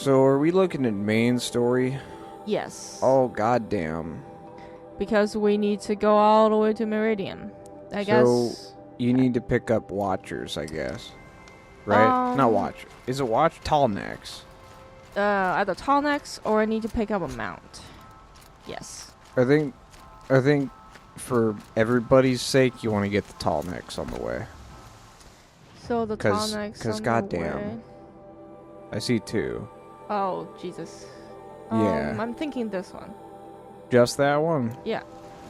So are we looking at main story? Yes. Oh goddamn. Because we need to go all the way to Meridian. I So guess. you need to pick up watchers, I guess. Right? Not watch. Is it watch? Tall necks. Either tall necks or I need to pick up a mount. Yes. I think for everybody's sake you want to get the tall necks on the way. So the tall necks. Because on goddamn. the way. I see two. Oh Jesus. Yeah. I'm thinking this one. Just that one? Yeah.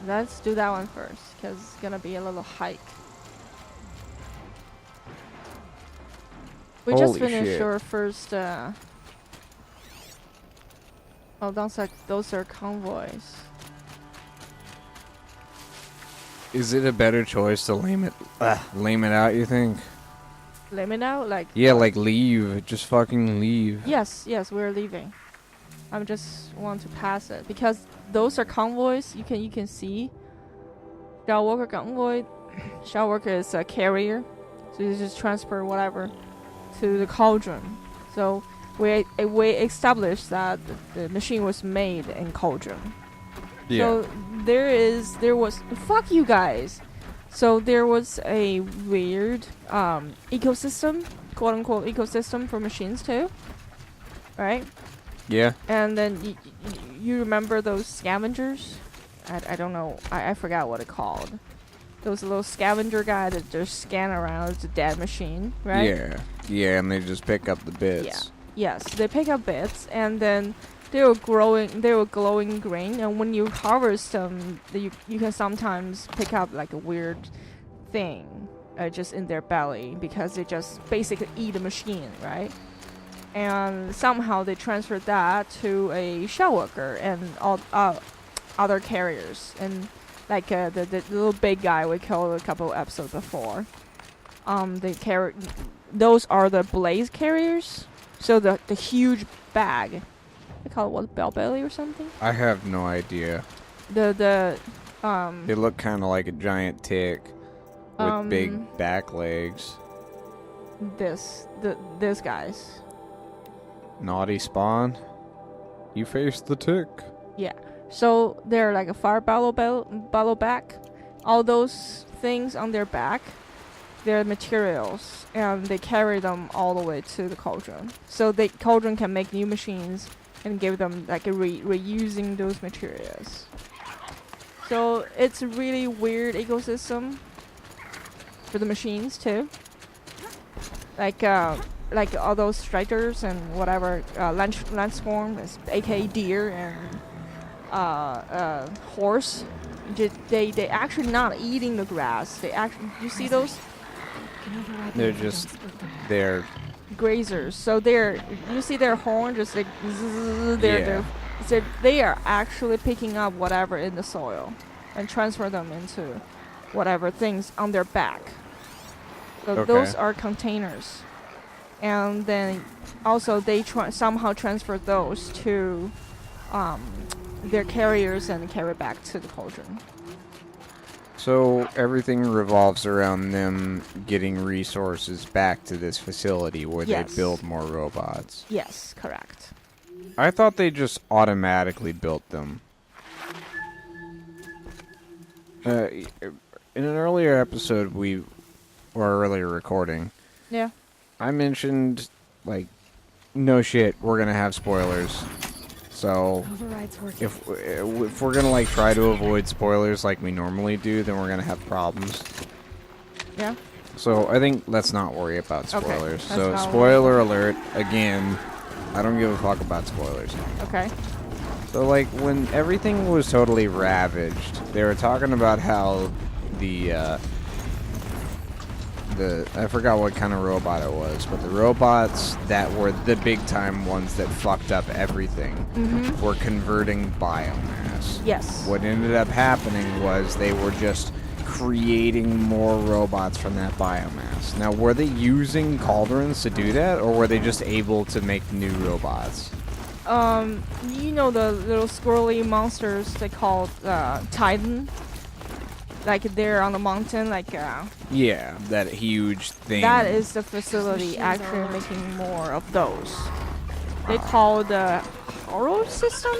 Let's do that one first, because it's gonna be a little hike. We just Holy finished shit. our first. Oh, those are convoys. Is it a better choice to lame it out, you think? Let me know, like. Yeah, like leave. Just fucking leave. Yes, we're leaving. I just want to pass it because those are convoys. You can see. Shellworker convoy. Shellworker is a carrier, so you just transfer whatever to the cauldron. So we established that the machine was made in cauldron. Yeah. So there was fuck you guys. So there was a weird ecosystem, quote unquote ecosystem for machines too, right? Yeah. And then you remember those scavengers? I don't know. I forgot what it called. Those little scavenger guy that just scan around. It's a dead machine, right? Yeah. Yeah, and they just pick up the bits. Yeah. Yes, they pick up bits, and then they were glowing green. And when you harvest them, you can sometimes pick up like a weird thing just in their belly because they just basically eat a machine, right? And somehow they transferred that to a shell worker and all other carriers, and like the little big guy we killed a couple episodes before. Those are the blaze carriers. So the huge bag, they call it what, bell belly or something? I have no idea. They look kind of like a giant tick with big back legs. This guys. Naughty spawn. You face the tick. Yeah. So they're like a fire bellow back. All those things on their back, they're materials, and they carry them all the way to the cauldron. So the cauldron can make new machines and give them like a reusing those materials. So it's a really weird ecosystem for the machines too. Like all those strikers and whatever, landstorm, aka deer and horse. They actually not eating the grass. They actually, you see those? They're Grazers. So you see their horn just like zzz, they are actually picking up whatever in the soil and transfer them into whatever things on their back. So those are containers. And then also they somehow transfer those to their carriers and carry back to the cauldron. So everything revolves around them getting resources back to this facility where they build more robots. Yes, correct. I thought they just automatically built them. In an earlier episode, earlier recording, Yeah. I mentioned, like, no shit, we're gonna have spoilers. So, if we're gonna, like, try to avoid spoilers like we normally do, then we're gonna have problems. Yeah. So, I think let's not worry about spoilers. Okay, So, spoiler alert, again, I don't give a fuck about spoilers. Okay. So, like, when everything was totally ravaged, they were talking about how I forgot what kind of robot it was, but the robots that were the big time ones that fucked up everything were converting biomass. Yes. What ended up happening was they were just creating more robots from that biomass. Now, were they using cauldrons to do that, or were they just able to make new robots? You know the little squirrely monsters they call Titan? Like they're on the mountain, like Yeah, that huge thing. that is the facility actually making more of those. They call the Oro system.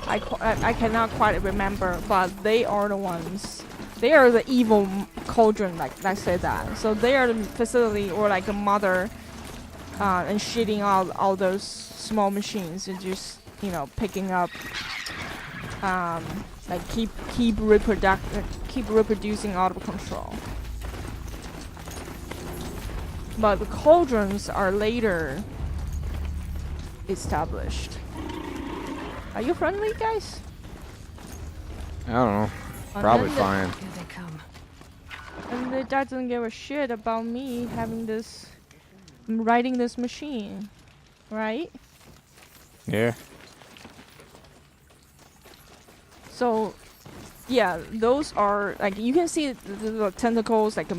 I cannot quite remember, but they are the ones. They are the evil cauldron, like I said that. So they are the facility or like a mother, and shitting out all those small machines and just picking up, like keep reproducing out of control. But the cauldrons are later established. Are you friendly, guys? I don't know. Probably fine. Here they come. And it doesn't give a shit about me having this, riding this machine, right? Yeah. So, yeah, those are like you can see the tentacles, like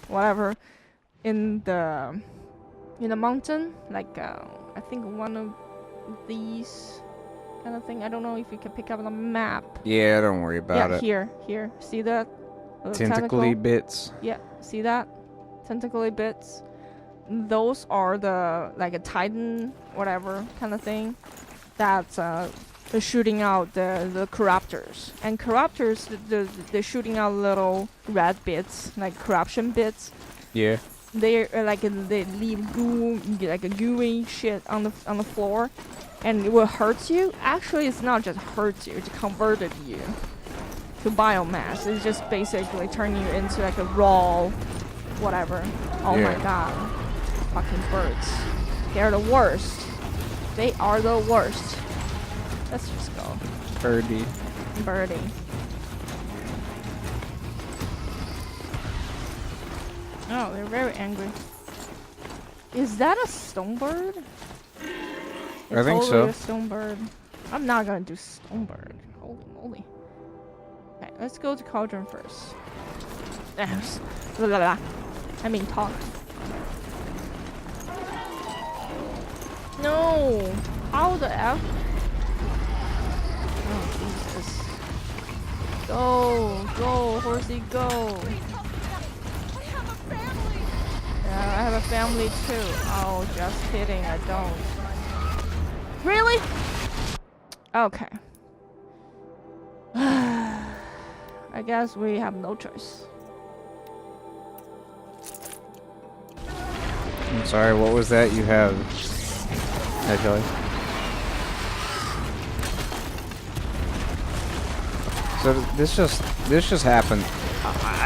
whatever, in the mountain. Like I think one of these kind of thing. I don't know if you can pick up on the map. Yeah, don't worry about it. Here. See that? Tentacly bits. Yeah, see that? Tentacly bits. Those are the like a Titan, whatever kind of thing. That's shooting out the corruptors. And corruptors, they're shooting out little red bits, like corruption bits. Yeah. They're they leave goo, like a gooey shit on the floor, and it will hurt you. Actually, it's not just hurts you; it converted you to biomass. It's just basically turning you into like a raw, whatever. Oh my god, fucking birds! They're the worst. They are the worst. Let's just go. Birdie. Oh, they're very angry. Is that a Stormbird? I think so. A Stormbird. I'm not gonna do Stormbird. Holy moly. Okay, let's go to Cauldron first. Blah, blah, blah. I mean, talk. No! How the F? Oh, Jesus. Go, horsey, go. I have a family too. Oh, just kidding, I don't. Really? Okay. I guess we have no choice. I'm sorry, what was that you have? Actually. So this just happened.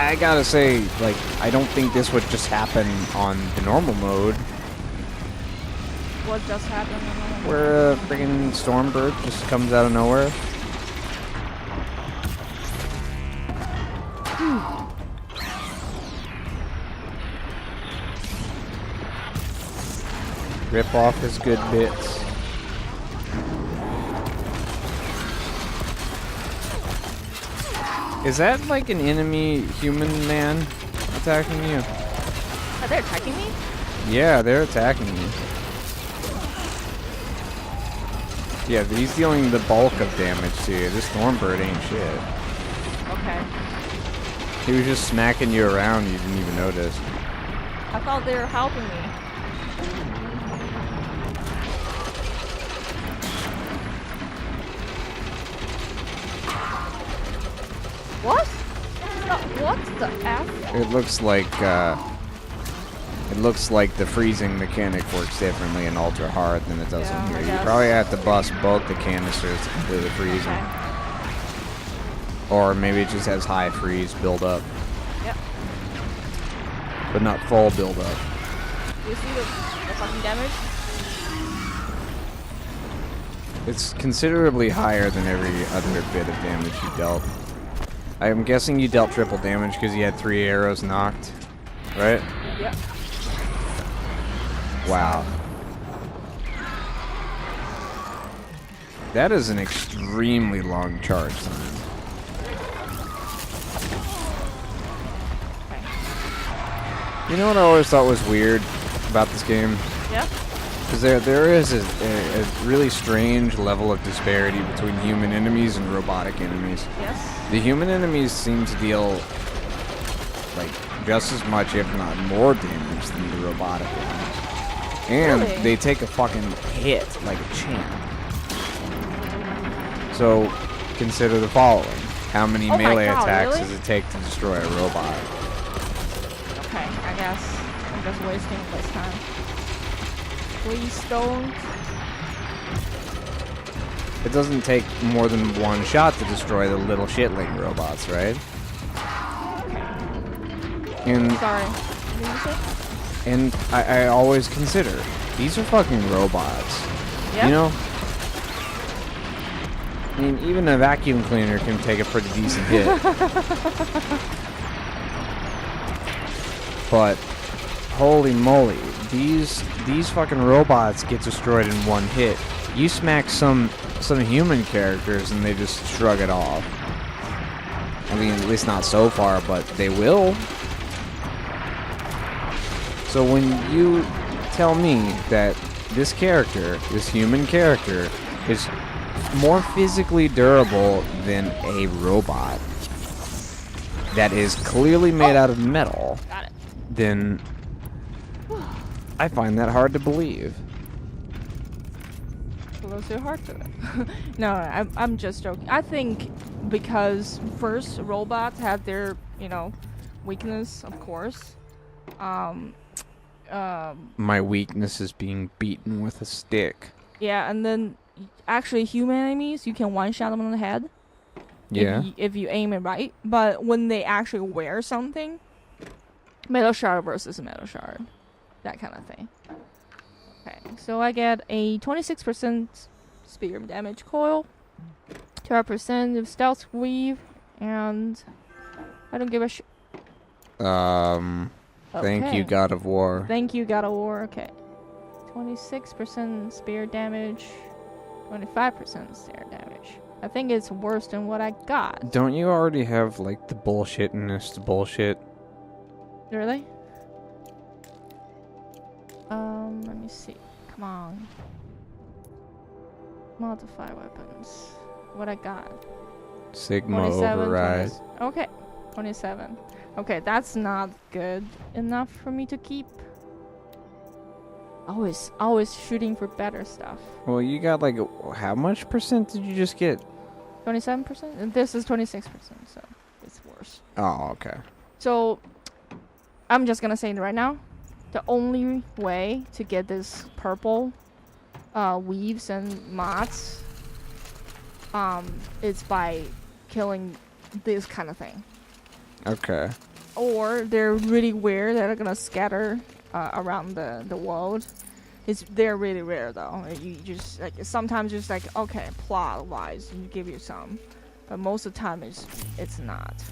I gotta say, like, I don't think this would just happen on the normal mode. What just happened? Where a friggin' Stormbird just comes out of nowhere. Rip off his good bits. Is that like an enemy human man attacking you? Are they attacking me? Yeah, they're attacking you. Yeah, he's dealing the bulk of damage to you. This Stormbird ain't shit. Okay. He was just smacking you around, you didn't even notice. I thought they were helping me. What? What the F? It looks like the freezing mechanic works differently in ultra hard than it does in here. You probably have to bust both the canisters to complete the freezing. Okay. Or maybe it just has high freeze build up. Yep. But not full build up. Do you see the fucking damage? It's considerably higher than every other bit of damage you dealt. I'm guessing you dealt triple damage because you had 3 arrows knocked, right? Yep. Wow. That is an extremely long charge time. You know what I always thought was weird about this game? Yeah? Because there is a really strange level of disparity between human enemies and robotic enemies. Yes. The human enemies seem to deal like just as much, if not more, damage than the robotic ones. And Really? they take a fucking hit like a champ. So, consider the following. How many Oh my melee God, attacks really? does it take to destroy a robot? Okay, I guess I'm just wasting this time. Please don't. It doesn't take more than one shot to destroy the little shitling robots, right? And Sorry. What did you say? and I always consider these are fucking robots. Yeah. You know? I mean, even a vacuum cleaner can take a pretty decent hit. But holy moly, these fucking robots get destroyed in one hit. You smack some human characters and they just shrug it off. I mean, at least not so far, but they will. So when you tell me that this character, this human character, is more physically durable than a robot that is clearly made out of metal, Got it. then I find that hard to believe. Close your heart to it. No, I'm just joking. I think because first robots have their, weakness, of course. My weakness is being beaten with a stick. Yeah, and then actually human enemies, you can one-shot them on the head. Yeah. If you aim it right. But when they actually wear something, metal shard versus metal shard. That kind of thing. Okay, so I get a 26% spear damage coil, 12% of stealth weave, and I don't give a shit. Thank you, God of War. Thank you, God of War. Okay. 26% spear damage, 25% spear damage. I think it's worse than what I got. Don't you already have, like, the bullshitness bullshit? Really? Let me see. Come on. Modify weapons. What I got? Sigma 27. override. Okay. 27. Okay, that's not good enough for me to keep. Always shooting for better stuff. Well, you got, like, how much percent did you just get? 27%? And this is 26%, so it's worse. Oh, okay. So, I'm just gonna say it right now. The only way to get this purple weaves and mods is by killing this kind of thing. Okay. Or they're really rare that are gonna scatter around the world. They're really rare though. You just like sometimes just like okay, plot wise you give you some, but most of the time it's not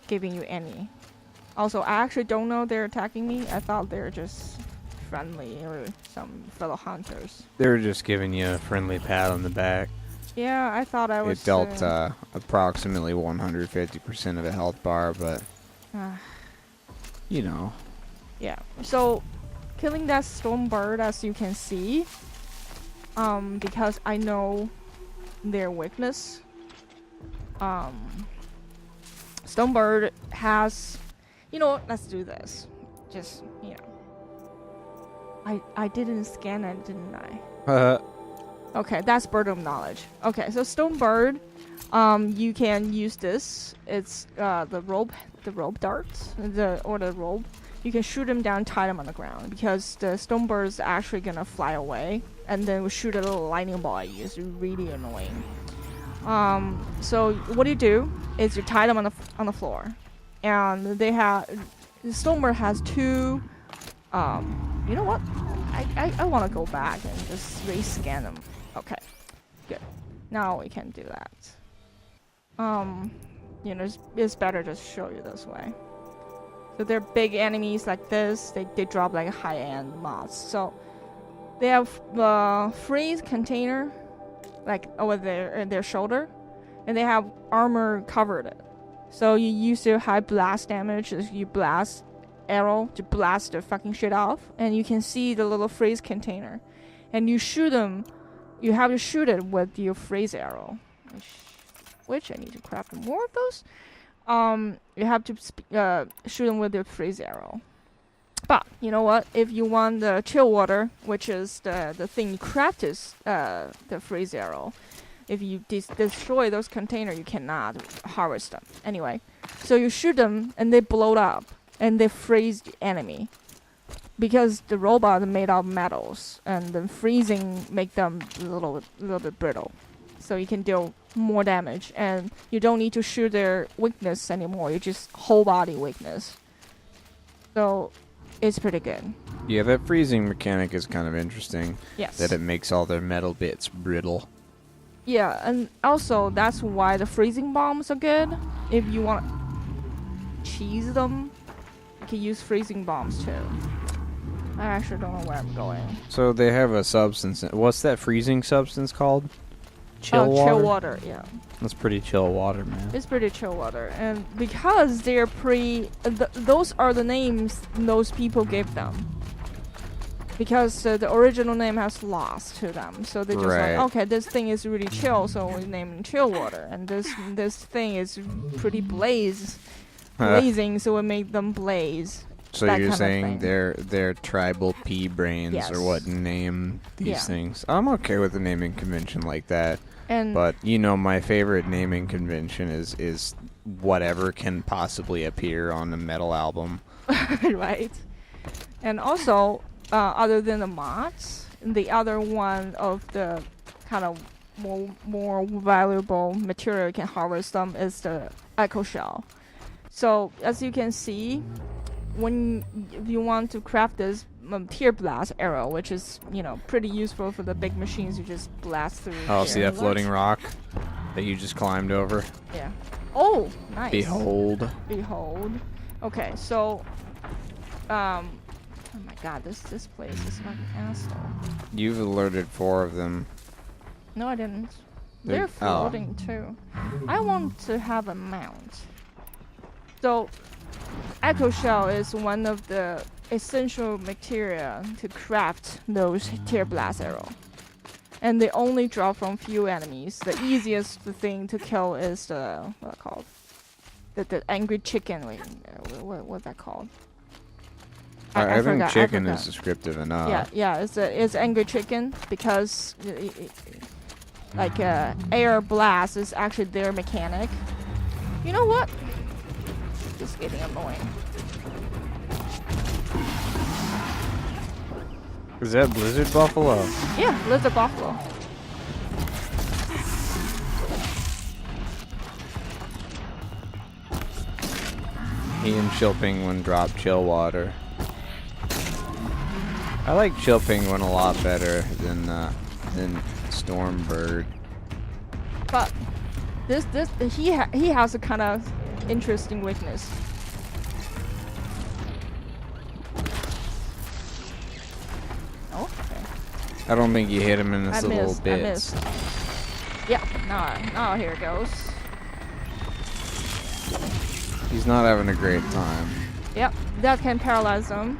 giving you any. Also, I actually don't know they're attacking me. I thought they're just friendly or some fellow hunters. They were just giving you a friendly pat on the back. Yeah, I thought I was. It dealt approximately 150% of a health bar, but you know. Yeah. So, killing that Stormbird, as you can see, because I know their weakness. Stormbird has. You know what? Let's do this. Just I didn't scan it, didn't I? Okay, that's bird of knowledge. Okay, so Stormbird, you can use this. It's the rope darts, or the rope. You can shoot them down, tie them on the ground because the Stormbird's actually gonna fly away, and then we shoot a little lightning ball at you. It's really annoying. So what you do is you tie them on the floor, and the Stormbird has two. You know what? I want to go back and just re-scan them. Okay, good. Now we can do that. It's better to show you this way. So they're big enemies like this. They drop like high-end mods. So they have the freeze container, like over their shoulder, and they have armor covered it. So you use their high blast damage. You blast arrow to blast the fucking shit off, and you can see the little freeze container, and you shoot them. You have to shoot it with your freeze arrow, which I need to craft more of those. You have to shoot them with your freeze arrow, But you know what? If you want the chill water, which is the thing you craft is the freeze arrow. If you destroy those containers, you cannot harvest them. Anyway, so you shoot them and they blow up and they freeze the enemy. Because the robot are made out of metals and the freezing make them a little bit brittle. So you can deal more damage and you don't need to shoot their weakness anymore. You just whole body weakness. So it's pretty good. Yeah, that freezing mechanic is kind of interesting. Yes. That it makes all their metal bits brittle. Yeah, and also that's why the freezing bombs are good. If you want to cheese them, you can use freezing bombs too. I actually don't know where I'm going. So they have a substance. What's that freezing substance called? Chill water? Chill water, yeah. That's pretty chill water, man. It's pretty chill water. And because they're those are the names those people gave them. Because the original name has lost to them. So they're just Right. like, okay, this thing is really chill, so we name it chill water. And this thing is pretty blazing, so we make them blaze. So that you're kind of saying thing. they're tribal pea brains Yes. or what name these Yeah. things? I'm okay with a naming convention like that. And But you know, my favorite naming convention is whatever can possibly appear on a metal album. right. And also, other than the mods, the other one of the kind of more valuable material you can harvest them is the echo shell. So as you can see, if you want to craft this tear blast arrow, which is pretty useful for the big machines, you just blast through. Oh, see that Watch. floating rock that you just climbed over? Yeah. Oh, nice. Behold. Okay, so, oh my God, this place is like an asshole. You've alerted 4 of them. No, I didn't. They're- They're floating too. I want to have a mount. So, echo shell is one of the essential material to craft those tear blast arrow. And they only drop from few enemies. The easiest thing to kill is the what's called? The angry chicken. Wait, what's that called? I think forgot, chicken forgot. is descriptive enough. Yeah, it's angry chicken because air blast is actually their mechanic. You know what? Just getting annoying. Is that Blizzard Buffalo? Yeah, lizard buffalo. He and Chill Penguin drop chill water. I like Chill Penguin a lot better than Stormbird. But he has a kind of interesting weakness. Oh, okay. I don't think you hit him in his I little missed. bits. Yeah, now here it goes. He's not having a great time. Yep, that can paralyze them.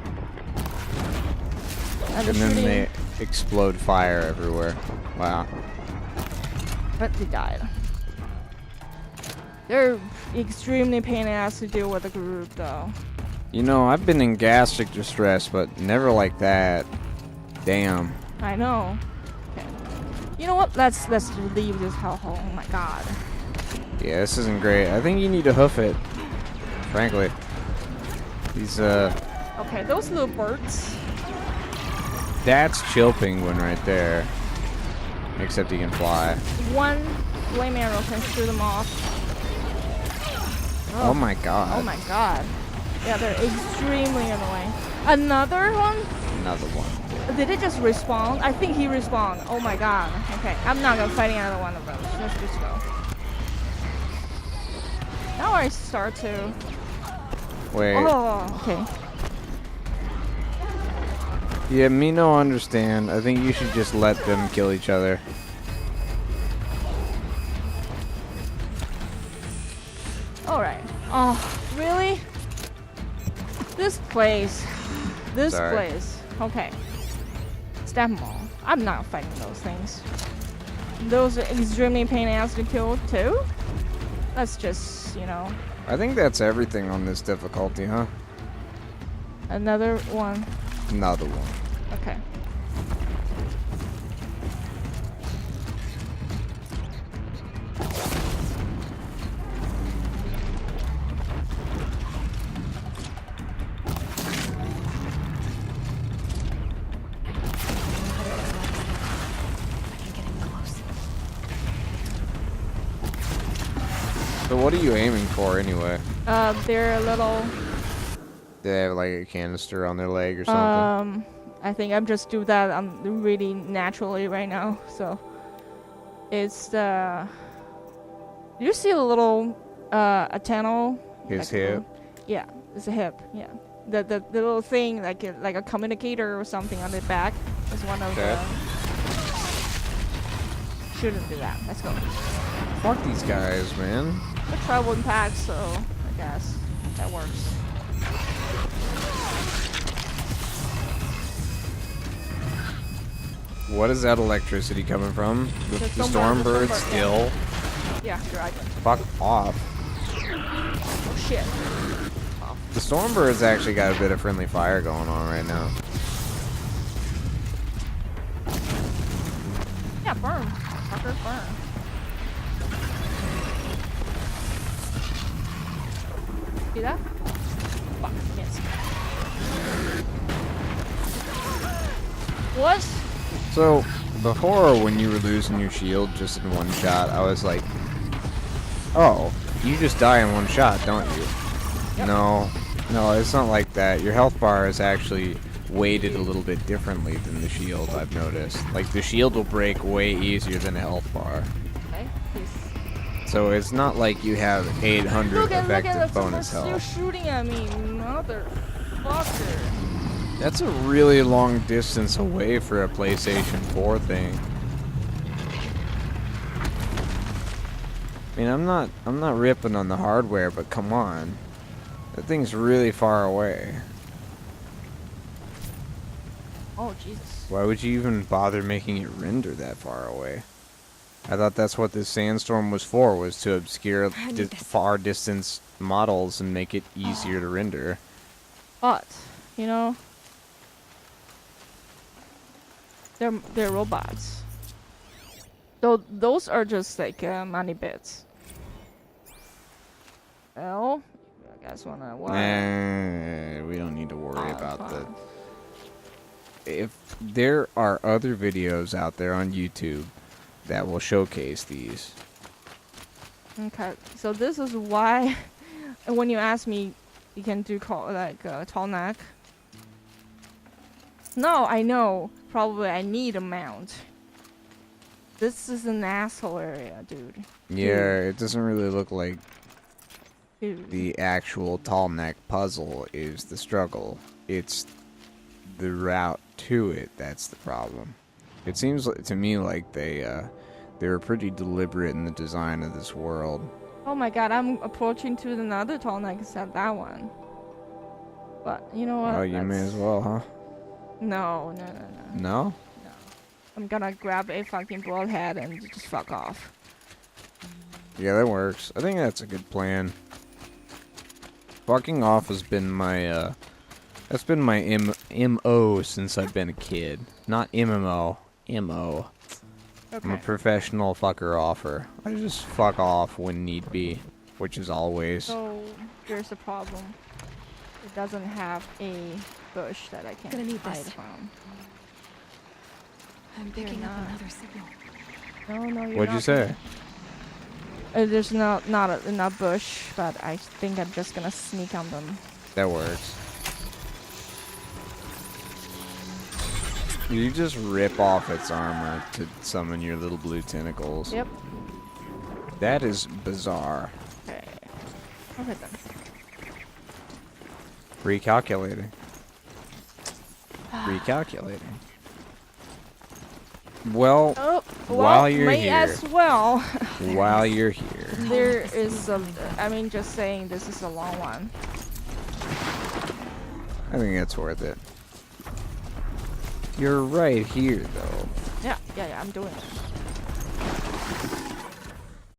And And then they explode fire everywhere. Wow. But they died. They're extremely pain in the ass to deal with a group, though. You know, I've been in gastric distress, but never like that. Damn. I know. Okay. You know what? Let's leave this hellhole. Oh my God. Yeah, this isn't great. I think you need to hoof it. Frankly. These, Okay, those little birds. that's Chill Penguin right there. Except he can fly. One flame arrow can shoot them off. Oh my god. Oh my God. Yeah, they're extremely annoying. Another one? Another one. Did it just respawn? I think he respawned. Oh my God. Okay, I'm not gonna fight another one of those. Let's just go. Now I start to. Wait. Oh, okay. Yeah, me no understand. I think you should just let them kill each other. Alright. Oh, really? This place. This Sorry. place. Okay. Stab them all. I'm not fighting those things. Those are extremely pain ass to kill too? Let's just, I think that's everything on this difficulty, huh? Another one. Another one. Okay. So what are you aiming for anyway? They're a little. They have like a canister on their leg or something? I think I'm just do that really naturally right now. So it's the. You see a little a channel. His like hip? Yeah, it's a hip. Yeah, the little thing like a communicator or something on the back is one of the. Shouldn't do that. Let's go. Fuck these guys, man. The travel impact, so I guess that works. What is that electricity coming from? The Stormbird still? Yeah, dragon. Fuck off. Oh shit. Oh. The Stormbird's actually got a bit of friendly fire going on right now. Yeah, burn. Fucker, burn. See that? Fuck, missed. What? So, before when you were losing your shield just in one shot, I was like, oh, you just die in one shot, don't you? Yep. No, it's not like that. Your health bar is actually weighted a little bit differently than the shield, I've noticed. Like, the shield will break way easier than a health bar. Okay, please. So it's not like you have 800 effective bonus You're health. shooting at me, motherfucker. That's a really long distance away for a PlayStation 4 thing. I mean, I'm not ripping on the hardware, but come on. That thing's really far away. Oh, Jesus. Why would you even bother making it render that far away? I thought that's what this sandstorm was for, was to obscure far distance models and make it easier to render. But, you know, they're robots. So those are just like money bits. Well, I guess wanna what? We don't need to worry about fine. that. If there are other videos out there on YouTube that will showcase these. Okay, so this is why when you ask me, you can do tall neck. No, I know. Probably I need a mount. This is an asshole area, dude. Yeah, it doesn't really look like Dude. the actual tall neck puzzle is the struggle. It's the route to it that's the problem. It seems to me like they were pretty deliberate in the design of this world. Oh my god, I'm approaching to another tall neck except that one. But you know what? Oh, you may as well, huh? No. No? I'm gonna grab a fucking broadhead and just fuck off. Yeah, that works. I think that's a good plan. Fucking off has been my that's been my MO since I've been a kid. Not MMO, MO. Okay. I'm a professional fucker offer. I just fuck off when need be, which is always. So there's a problem. It doesn't have a bush that I can hide from. I'm picking up another signal. No, you're What'd you not. say? There's not enough bush, but I think I'm just gonna sneak on them. That works. You just rip off its armor to summon your little blue tentacles. Yep. That is bizarre. Okay. Okay then. Recalculating. Recalculating. Well, Oh, while you're may here, as well. while you're here, There is a. I mean, just saying, this is a long one. I think that's worth it. You're right here, though. Yeah, I'm doing it.